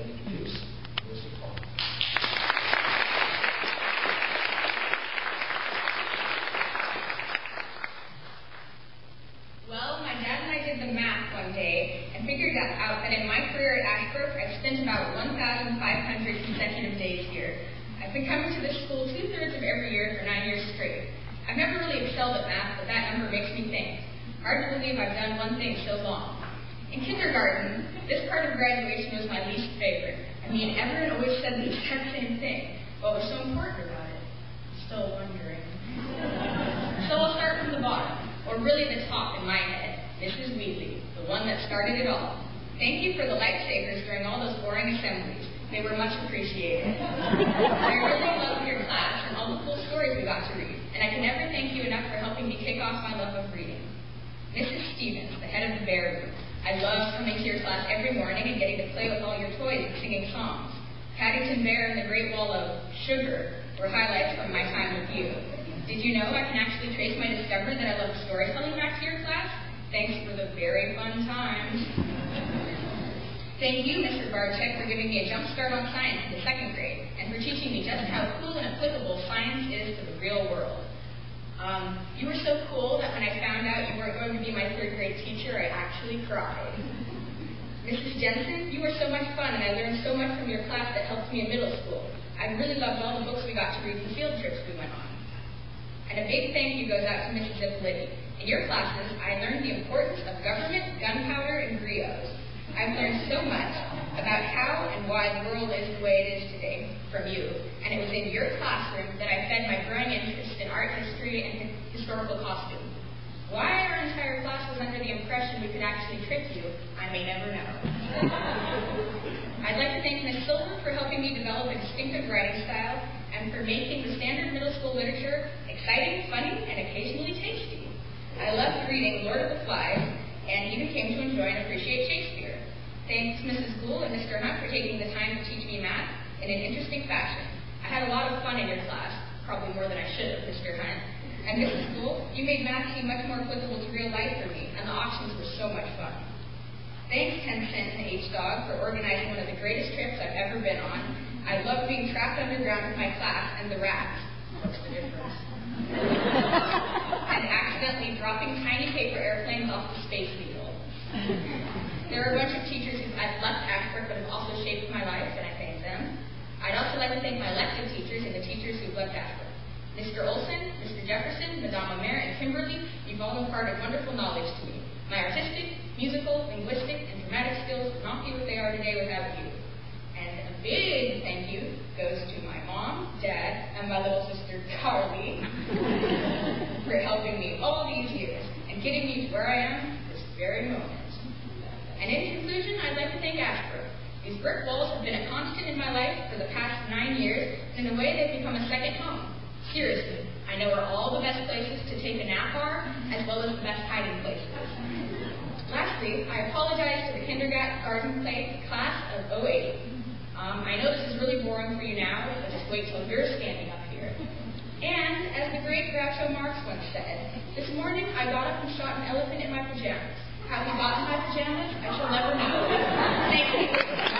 to introduce Mr. Paul. Well, my dad and I did the math one day and figured out that in my career at Ashbrook, I've spent about 1,500 consecutive days here. I've been coming to this school 2/3 of every year for 9 years straight. I've never really excelled at math, but that number makes me think. Hard to believe I've done one thing so long. In kindergarten, this part of graduation was my least favorite. I mean, everyone always said the exact same thing. What was so important about it? Still wondering. So I'll start from the bottom, or really the top in my head. Mrs. Wheatley, the one that started it all. Thank you for the lifesavers during all those boring assemblies. They were much appreciated. I really loved your class and all the cool stories we got to read, and I can never thank you enough for helping me kick off my love of reading. Mrs. Stevens, the head of the bear room. I loved coming to your class every morning and getting to play with all your toys and singing songs. Paddington Bear and the Great Wall of Sugar were highlights from my time with you. Did you know I can actually trace my discovery that I love storytelling back to your class? Thanks for the very fun times. Thank you, Mr. Barczyk, for giving me a jump start on science in the 2nd grade and for teaching me just how cool and applicable science is to the real world. You were so cool that when I found out you weren't going to be my 3rd grade teacher, I actually cried. Mrs. Jensen, you were so much fun, and I learned so much from your class that helped me in middle school. I really loved all the books we got to read and the field trips we went on. And a big thank you goes out to Mrs. Zippolitti. In your classes, I learned the importance of government, gunpowder, and griots. I've learned so much about how and why the world is the way it is today from you, and it was in your classroom that I fed my growing interest in art history and historical costume. Why our entire class was under the impression we could actually trick you, I may never know. I'd like to thank Ms. Silver for helping me develop a distinctive writing style and for making the standard middle school literature exciting, funny, and occasionally tasty. I loved reading Lord of the Flies and even came to enjoy and appreciate Shakespeare. Thanks, Mrs. Gould and Mr. Hunt, for taking the time to teach me math in an interesting fashion. I had a lot of fun in your class, probably more than I should have, Mr. Hunt. And Mrs. Gould, you made math seem much more applicable to real life for me, and the auctions were so much fun. Thanks, 10 Cent and H-Dog, for organizing one of the greatest trips I've ever been on. I loved being trapped underground with my class and the rats. What's the difference? And accidentally dropping tiny paper airplanes off the Space Needle. There are a bunch of teachers who have left Ashbrook but have also shaped my life, and I thank them. I'd also like to thank my elected teachers and the teachers who've left Ashbrook. Mr. Olson, Mr. Jefferson, Madame Omer, and Kimberly, you've all imparted wonderful knowledge to me. My artistic, musical, linguistic, and dramatic skills would not be what they are today without you. And a big thank you goes to my mom, dad, and my little sister, Carly, for helping me all these years and getting me to where I am this very moment. And in conclusion, I'd like to thank Ashbrook. These brick walls have been a constant in my life for the past 9 years, and in a way they've become a second home. Seriously, I know where all the best places to take a nap are, as well as the best hiding places. Lastly, I apologize to the kindergarten play class of 08. I know this is really boring for you now, but just wait till you're standing up here. And, as the great Groucho Marx once said, this morning I got up and shot an elephant in my pajamas. How he got in my pajamas, I shall never know. Thank you.